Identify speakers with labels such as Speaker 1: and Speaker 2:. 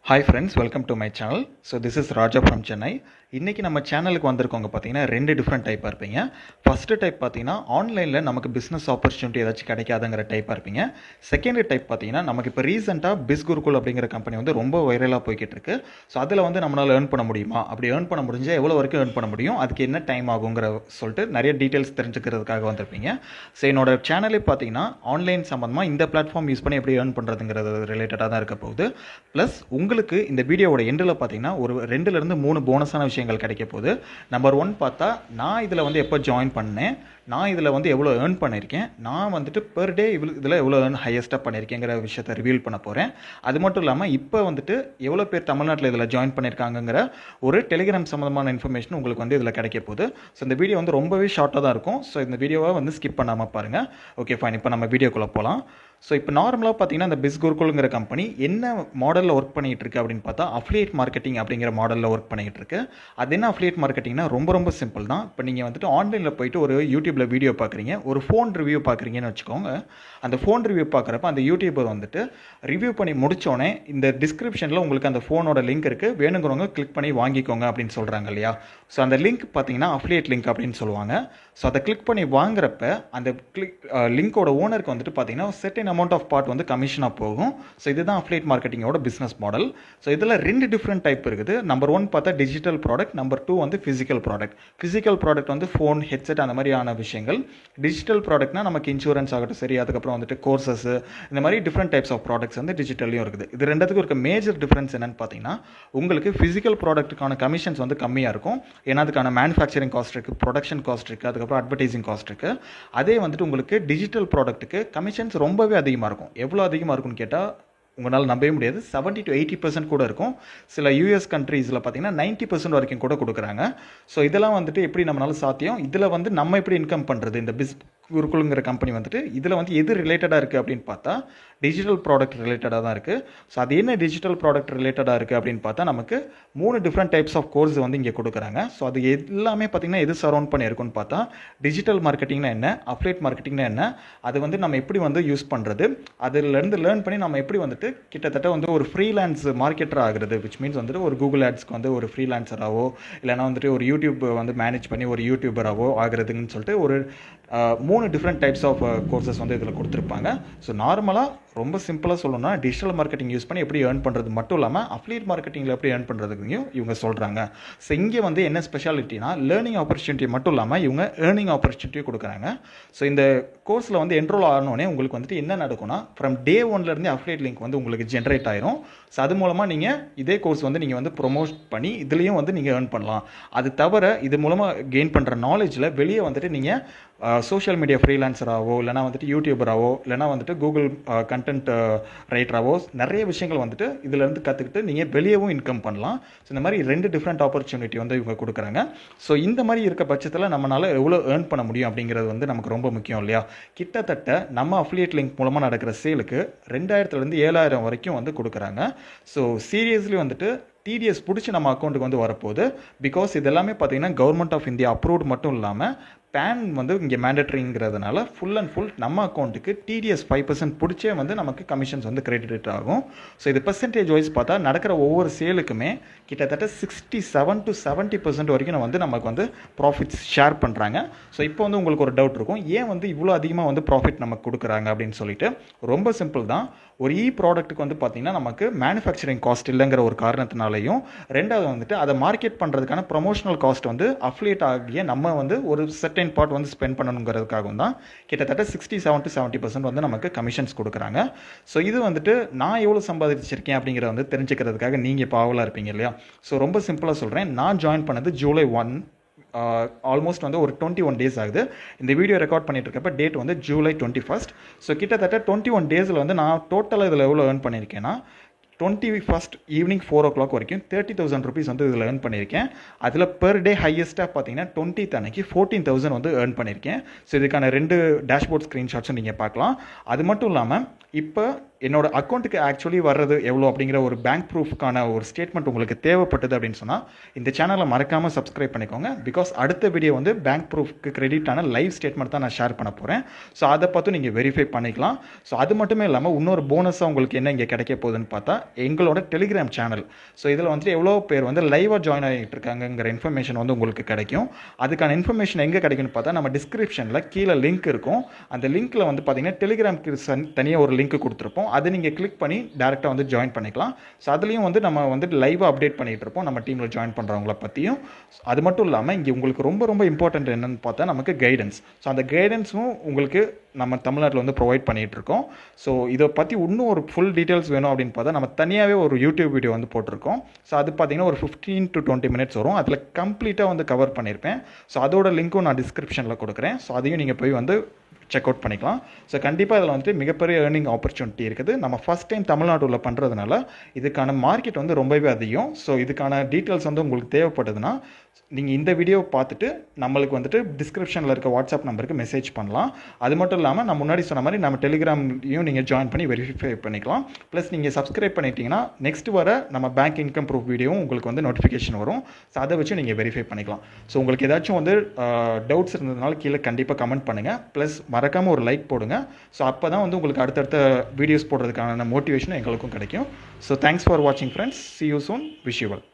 Speaker 1: Hi friends, welcome to my channel. So this is Raja from Chennai. இன்றைக்கி நம்ம சேனலுக்கு வந்திருக்கவங்க பார்த்தீங்கன்னா ரெண்டு டிஃப்ரெண்ட் டைப்பாக இருப்பீங்க. ஃபஸ்ட்டு டைப் பார்த்தீங்கன்னா ஆன்லைனில் நமக்கு பிஸ்னஸ் ஆப்பர்ச்சுனிட்டி ஏதாச்சும் கிடைக்காதுங்கிற டைப்பாக இருப்பீங்க. செகண்ட் டைப் பார்த்தீங்கன்னா நமக்கு இப்போ ரீசெண்டாக பிஸ்குருக்குல் அப்படிங்கிற கம்பெனி வந்து ரொம்ப வைரலாக போய்கிட்டு இருக்கு. ஸோ அதில் வந்து நம்மளால் ஏர்ன் பண்ண முடியுமா, அப்படி ஏர்ன் பண்ண முடிஞ்சால் எவ்வளோ வரைக்கும் ஏர்ன் பண்ண முடியும், அதுக்கு என்ன டைம் ஆகுங்கிற சொல்லிட்டு நிறைய டீட்டெயில்ஸ் தெரிஞ்சுக்கிறதுக்காக வந்திருப்பீங்க. ஸோ என்னோட சேனலே பார்த்தீங்கன்னா ஆன்லைன் சம்மந்தமாக இந்த பிளாட்ஃபார்ம் யூஸ் பண்ணி எப்படி ஏர்ன் பண்ணுறதுங்கிறது ரிலேட்டடாக தான் இருக்க போகுது. ப்ளஸ் உங்களுக்கு இந்த வீடியோவோட எண்டில் பார்த்தீங்கன்னா ஒரு 2-3 போனஸான விஷயங்கள் கிடைக்க போகுது. நம்பர் 1 பார்த்தா நான் இதில் வந்து எப்போ ஜாயின் பண்ணேன், நான் இதில் வந்து எவ்வளோ ஏர்ன் பண்ணியிருக்கேன், நான் வந்துட்டு பெர் டே இதில் எவ்வளோ ஏர்ன் ஹையஸ்ட்டாக பண்ணியிருக்கேங்கிற விஷயத்தை ரிவீல் பண்ண போகிறேன். அது மட்டும் இல்லாமல் இப்போ வந்துட்டு எவ்வளோ பேர் தமிழ்நாட்டில் இதில் ஜாயின் பண்ணியிருக்காங்கிற ஒரு டெலிகிராம் சம்மந்தமான இன்ஃபர்மேஷன் உங்களுக்கு வந்து இதில் கிடைக்க போகுது. ஸோ இந்த வீடியோ வந்து ரொம்பவே ஷார்ட்டாக தான் இருக்கும். ஸோ இந்த வீடியோவை வந்து ஸ்கிப் பண்ணாமல் பாருங்கள். ஓகே ஃபைன், இப்போ நம்ம வீடியோக்குள்ளே போகலாம். ஸோ இப்போ நார்மலாக பார்த்தீங்கன்னா இந்த பிஸ்குருக்குல்ங்கிற கம்பெனி என்ன மாடலில் ஒர்க் பண்ணிகிட்டு இருக்கு அப்படின்னு பார்த்தா அஃபிலியேட் மார்க்கெட்டிங் அப்படிங்கிற மாடலில் ஒர்க் பண்ணிகிட்டு இருக்கு. அது என்ன அஃபிலியேட் மார்க்கெட்டிங்னா ரொம்ப சிம்பிள் தான். இப்போ நீங்கள் வந்துட்டு ஆன்லைனில் போயிட்டு ஒரு யூடியூப்பில் வீடியோ பார்க்குறீங்க, ஒரு ஃபோன் ரிவ்யூ பார்க்குறீங்கன்னு வச்சுக்கோங்க. அந்த ஃபோன் ரிவ்யூ பார்க்குறப்ப அந்த யூடியூபர் வந்துட்டு ரிவ்யூ பண்ணி முடித்தோடனே இந்த டிஸ்கிரிப்ஷனில் உங்களுக்கு அந்த ஃபோனோட லிங்க் இருக்குது, வேணுங்கிறவங்க கிளிக் பண்ணி வாங்கிக்கோங்க அப்படின்னு சொல்கிறாங்க இல்லையா. ஸோ அந்த லிங்க் பார்த்தீங்கன்னா அஃபிலியேட் லிங்க் அப்படின்னு சொல்லுவாங்க. ஸோ அதை கிளிக் பண்ணி வாங்குறப்ப அந்த லிங்கோட ஓனருக்கு வந்துட்டு பார்த்தீங்கன்னா செர்டைன் அமௌண்ட் ஆஃப் பார்ட் வந்து கமிஷனாக போகும். ஸோ இதுதான் அஃபிலியேட் மார்க்கெட்டிங்கோட பிஸ்னஸ் மாடல். ஸோ இதில் 2 டிஃப்ரெண்ட் டைப் இருக்குது. நம்பர் 1 பார்த்தா டிஜிட்டல் ப்ராடக்ட், நம்பர் 2 வந்து ஃபிசிக்கல் ப்ராடக்ட். ஃபிசிக்கல் ப்ராடக்ட் வந்து ஃபோன், ஹெட்செட் அந்த மாதிரியான விஷயங்கள். டிஜிட்டல் ப்ராடக்ட்னா நமக்கு இன்சூரன்ஸ் ஆகட்டும் சரி, அதுக்கப்புறம் வந்துட்டு கோர்சஸ், இந்த மாதிரி டிஃப்ரெண்ட் டைப்ஸ் ஆஃப் ப்ராடக்ட்ஸ் வந்து டிஜிட்டல்லையும் இருக்குது. இது ரெண்டுத்துக்கும் இருக்க மேஜர் டிஃப்ரென்ஸ் என்னன்னு பார்த்தீங்கன்னா உங்களுக்கு ஃபிசிக்கல் ப்ராடக்ட்டுக்கான கமிஷன்ஸ் வந்து கம்மியாக இருக்கும். ஏன்னா அதுக்கான மேனுஃபேக்சரிங் காஸ்ட் இருக்குது, ப்ரொடக்ஷன் காஸ்ட் இருக்குது, அதுக்கப்புறம் அட்வர்டைசிங் காஸ்ட் இருக்குது. அதே வந்துட்டு உங்களுக்கு டிஜிட்டல் ப்ராடக்ட்டுக்கு கமிஷன்ஸ் ரொம்பவே அதிகமாக இருக்கும். எவ்வளோ அதிகமாக இருக்கும்னு கேட்டால் உங்களால் நம்பவே முடியாது. 70-80% கூட இருக்கும். சில யூஎஸ் கண்ட்ரீஸில் பார்த்தீங்கன்னா 90% வரைக்கும் கூட கொடுக்குறாங்க. ஸோ இதெல்லாம் வந்துட்டு எப்படி நம்மளால சாத்தியம், இதில் வந்து நம்ம எப்படி இன்கம் பண்ணுறது, இந்த பிஸ்குருக்குல்ங்கிற கம்பெனி வந்துட்டு இதில் வந்து எது ரிலேட்டடாக இருக்குது அப்படின்னு பார்த்தா டிஜிட்டல் ப்ராடக்ட் ரிலேட்டடாக தான் இருக்குது. ஸோ அது என்ன டிஜிட்டல் ப்ராடக்ட் ரிலேட்டடாக இருக்குது அப்படின்னு பார்த்தா நமக்கு 3 டிஃப்ரெண்ட் டைப்ஸ் ஆஃப் கோர்ஸ் வந்து இங்கே கொடுக்குறாங்க. ஸோ அது எல்லாமே பார்த்திங்கன்னா எது சரௌண்ட் பண்ணியிருக்குன்னு பார்த்தா டிஜிட்டல் மார்க்கெட்டிங்னா என்ன, அஃபிலியேட் மார்க்கெட்டிங்னா என்ன, அது வந்து நம்ம எப்படி வந்து யூஸ் பண்ணுறது, அதிலேருந்து லேர்ன் பண்ணி நம்ம எப்படி வந்துட்டு கிட்டத்தட்ட வந்து ஒரு ஃப்ரீலான்ஸ் மார்க்கெட்டர் ஆகுறது, விச் மீன்ஸ் வந்துட்டு ஒரு கூகுள் ஆட்ஸ்க்கு வந்து ஒரு ஃப்ரீலான்சராகவோ இல்லைனா வந்துட்டு ஒரு யூடியூப் வந்து மேனேஜ் பண்ணி ஒரு யூடியூபராகவோ ஆகுறதுன்னு சொல்லிட்டு ஒரு 3 டிஃப்ரெண்ட் டைப்ஸ் ஆஃப் கோர்சஸ் வந்து இதில் கொடுத்துருப்பாங்க. ஸோ நார்மலாக ரொம்ப சிம்பிளாக சொல்லணும்னா டிஜிட்டல் மார்க்கெட்டிங் யூஸ் பண்ணி எப்படி ஏர்ன் பண்ணுறது மட்டும் இல்லாமல் அஃபிலியேட் மார்க்கெட்டிங்கில் எப்படி ஏர்ன் பண்ணுறதுக்கும் இவங்க சொல்கிறாங்க. ஸோ இங்கே வந்து என்ன ஸ்பெஷாலிட்டினா லேர்னிங் ஆப்பர்ச்சுனிட்டி மட்டும் இல்லாமல் இவங்க ஏர்னிங் ஆப்பர்ச்சுனிட்டியும் கொடுக்குறாங்க. ஸோ இந்த கோர்ஸில் வந்து என்ரோல் ஆனோடனே உங்களுக்கு வந்துட்டு என்ன நடக்கும்னா ஃப்ரம் டே 1லேருந்து அஃபிலியேட் லிங்க் வந்து உங்களுக்கு ஜென்ரேட் ஆயிரும். ஸோ அது மூலமாக நீங்கள் இதே கோர்ஸ் வந்து நீங்கள் வந்து ப்ரொமோட் பண்ணி இதுலேயும் வந்து நீங்கள் ஏர்ன் பண்ணலாம். அது தவிர இது மூலமாக கெயின் பண்ணுற நாலேஜில் வெளியே வந்துட்டு நீங்கள் சோஷியல் மீடியா ஃப்ரீலான்சராகவோ இல்லைனா வந்துட்டு யூடியூபராகவோ இல்லைனா வந்துட்டு கூகுள் கண்டென்ட் ரைட்டராகவோ நிறைய விஷயங்கள் வந்துட்டு இதிலேருந்து கற்றுக்கிட்டு நீங்கள் வெளியவும் இன்கம் பண்ணலாம். ஸோ இந்த மாதிரி 2 டிஃப்ரெண்ட் ஆப்பர்ச்சுனிட்டி வந்து இவங்க கொடுக்குறாங்க. ஸோ இந்த மாதிரி இருக்க பட்சத்தில் நம்மளால் எவ்வளோ ஏர்ன் பண்ண முடியும் அப்படிங்கிறது வந்து நமக்கு ரொம்ப முக்கியம் இல்லையா. கிட்டத்தட்ட நம்ம அஃபிலியேட் லிங்க் மூலமாக நடக்கிற சேலுக்கு 2000-7,000 வரைக்கும் வந்து கொடுக்குறாங்க. ஸோ சீரியஸ்லி வந்துட்டு டிடிஎஸ் பிடிச்சி நம்ம அக்கௌண்ட்டுக்கு வந்து வரப்போகுது. பிகாஸ் இது எல்லாமே பார்த்தீங்கன்னா கவர்மெண்ட் ஆஃப் இந்தியா அப்ரூவ்டு மட்டும் இல்லாமல் பேன் வந்து இங்கே மேண்டட்ரிங்கிறதுனால ஃபுல் அண்ட் ஃபுல் நம்ம அக்கௌண்ட்டுக்கு டிடிஎஸ் 5% பிடிச்சே வந்து நமக்கு கமிஷன்ஸ் வந்து கிரெடிட் ஆகும். ஸோ இது பெர்சன்டேஜ் வைஸ் பார்த்தா நடக்கிற ஒவ்வொரு சேலுக்குமே கிட்டத்தட்ட 67-70% வரைக்கும் வந்து நமக்கு வந்து ப்ராஃபிட்ஸ் ஷேர் பண்ணுறாங்க. ஸோ இப்போ வந்து உங்களுக்கு ஒரு டவுட் இருக்கும், ஏன் வந்து இவ்வளோ அதிகமாக வந்து ப்ராஃபிட் நமக்கு கொடுக்குறாங்க அப்படின்னு சொல்லிட்டு. ரொம்ப சிம்பிள் தான். ஒரு ப்ராடக்ட்டுக்கு வந்து பார்த்திங்கன்னா நமக்கு மேனுஃபேக்சரிங் காஸ்ட் இல்லைங்கிற ஒரு காரணத்தினாலையும், ரெண்டாவது வந்துட்டு அதை மார்க்கெட் பண்ணுறதுக்கான ப்ரொமோஷனல் காஸ்ட் வந்து அஃபிலியேட் ஆகிய நம்ம வந்து ஒரு செர்டைன் பார்ட் வந்து ஸ்பெண்ட் பண்ணணுங்கிறதுக்காகவும் தான் கிட்டத்தட்ட 67-70% வந்து நமக்கு கமிஷன்ஸ் கொடுக்குறாங்க. ஸோ இது வந்துட்டு நான் எவ்வளோ சம்பாதிச்சிருக்கேன் அப்படிங்கிறத வந்து தெரிஞ்சுக்கிறதுக்காக நீங்கள் இப்போ ஆவலாக இருப்பீங்க இல்லையா. ஸோ ரொம்ப சிம்பிளாக சொல்கிறேன், நான் ஜாயின் பண்ணது July 1, ஆல்மோஸ்ட் வந்து ஒரு 21 days ஆகுது. இந்த வீடியோ ரெக்கார்ட் பண்ணிட்டு இருக்கப்ப டேட் வந்து July 21. ஸோ கிட்டத்தட்ட 21 daysல வந்து நான் டோட்டலாக இதில் எவ்வளோ ஏர்ன் பண்ணியிருக்கேன்னா 21st ஈவினிங் 4 o'clock வரைக்கும் 30,000 rupees வந்து இதில் ஏர்ன் பண்ணியிருக்கேன். அதில் பெர் டே ஹையஸ்ட்டாக பார்த்தீங்கன்னா 20th அன்னைக்கு 14,000 வந்து ஏர்ன் பண்ணியிருக்கேன். ஸோ இதுக்கான 2 டேஷ்போர்ட் ஸ்க்ரீன்ஷாட்ஸும் நீங்கள் பார்க்கலாம். அது மட்டும் இல்லாமல் இப்போ என்னோட அக்கௌண்ட்டுக்கு ஆக்சுவலி வர்றது எவ்வளோ அப்படிங்கிற ஒரு பேங்க் ப்ரூஃப்க்கான ஒரு ஸ்டேட்மெண்ட் உங்களுக்கு தேவைப்பட்டது அப்படின்னு சொன்னால் இந்த சேனலை மறக்காமல் சப்ஸ்கிரைப் பண்ணிக்கோங்க. பிகாஸ் அடுத்த வீடியோ வந்து பேங்க் ப்ரூஃப்க்கு கிரெடிட்டான லைவ் ஸ்டேட்மெண்ட் தான் நான் ஷேர் பண்ண போகிறேன். ஸோ அதை பார்த்து நீங்கள் வெரிஃபை பண்ணிக்கலாம். ஸோ அது மட்டுமே இல்லாமல் இன்னொரு போனஸாக உங்களுக்கு என்ன இங்கே கிடைக்க போகுதுன்னு பார்த்தா எங்களோட டெலிகிராம் சேனல். ஸோ இதில் வந்துட்டு எவ்வளோ பேர் வந்து லைவாக ஜாயின் ஆகிட்டு இருக்காங்கங்கிற இன்ஃபர்மேஷன் வந்து உங்களுக்கு கிடைக்கும். அதுக்கான இன்ஃபர்மேஷன் எங்கே கிடைக்குன்னு பார்த்தா நம்ம டிஸ்கிரிப்ஷனில் கீழே லிங்க் இருக்கும். அந்த லிங்க்கில் வந்து பார்த்தீங்கன்னா டெலிகிராம்க்கு தனியாக ஒரு லிங்க் கொடுத்துருப்போம். அதை நீங்கள் கிளிக் பண்ணி டேரெக்டாக வந்து ஜாயின் பண்ணிக்கலாம். ஸோ அதுலேயும் வந்து நம்ம வந்து லைவாக அப்டேட் பண்ணிகிட்டு இருப்போம் நம்ம டீமில் ஜாயின் பண்ணுறவங்கள பற்றியும். அது மட்டும் இல்லாமல் இங்கே உங்களுக்கு ரொம்ப ரொம்ப இம்பார்ட்டன்ட் என்னென்னு பார்த்தா நமக்கு கைடன்ஸ். ஸோ அந்த கைடன்ஸும் உங்களுக்கு நம்ம தமிழ்நாட்டில் வந்து ப்ரொவைட் பண்ணிகிட்டு இருக்கோம். ஸோ இதை பற்றி இன்னும் ஒரு ஃபுல் டீட்டெயில்ஸ் வேணும் அப்படின்னு பார்த்தா நம்ம தனியாகவே ஒரு யூடியூப் வீடியோ வந்து போட்டிருக்கோம். ஸோ அது பார்த்தீங்கன்னா ஒரு 15 to 20 minutes வரும். அதில் கம்ப்ளீட்டாக வந்து கவர் பண்ணியிருப்பேன். ஸோ அதோட லிங்க்கும் நான் டிஸ்கிரிப்ஷனில் கொடுக்குறேன். ஸோ அதையும் நீங்கள் போய் வந்து செக் அவுட் பண்ணிக்கலாம். ஸோ கண்டிப்பாக இதில் வந்துட்டு மிகப்பெரிய ஏர்னிங் ஆப்பர்ச்சுனிட்டி இருக்குது. நம்ம ஃபஸ்ட் டைம் தமிழ்நாட்டில் பண்ணுறதுனால இதுக்கான மார்க்கெட் வந்து ரொம்பவே அதிகம். ஸோ இதுக்கான டீட்டெயில்ஸ் வந்து உங்களுக்கு தேவைப்படுதுன்னா நீங்கள் இந்த வீடியோவை பார்த்துட்டு நம்மளுக்கு வந்துட்டு டிஸ்கிரிப்ஷனில் இருக்க வாட்ஸ்அப் நம்பருக்கு மெசேஜ் பண்ணலாம். அது மட்டும் இல்லாமல் நான் முன்னாடி சொன்ன மாதிரி நம்ம டெலிகிராமையும் நீங்கள் ஜாயின் பண்ணி வெரிஃபை பண்ணிக்கலாம். ப்ளஸ் நீங்கள் சப்ஸ்கிரைப் பண்ணிட்டீங்கன்னா நெக்ஸ்ட் வர நம்ம பேங்க் இன்கம் ப்ரூஃப் வீடியோவும் உங்களுக்கு வந்து நோட்டிஃபிகேஷன் வரும். ஸோ அதை வச்சு நீங்கள் வெரிஃபை பண்ணிக்கலாம். ஸோ உங்களுக்கு ஏதாச்சும் வந்து டவுட்ஸ் இருந்ததுனால கீழே கண்டிப்பாக கமெண்ட் பண்ணுங்கள். ப்ளஸ் மறக்காமல் ஒரு லைக் போடுங்க. ஸோ அப்போ தான் வந்து உங்களுக்கு அடுத்தடுத்த வீடியோஸ் போடுறதுக்கான மோட்டிவேஷன் எங்களுக்கும் கிடைக்கும். ஸோ தேங்க்ஸ் ஃபார் வாட்சிங் friends. See you soon. Wish you well.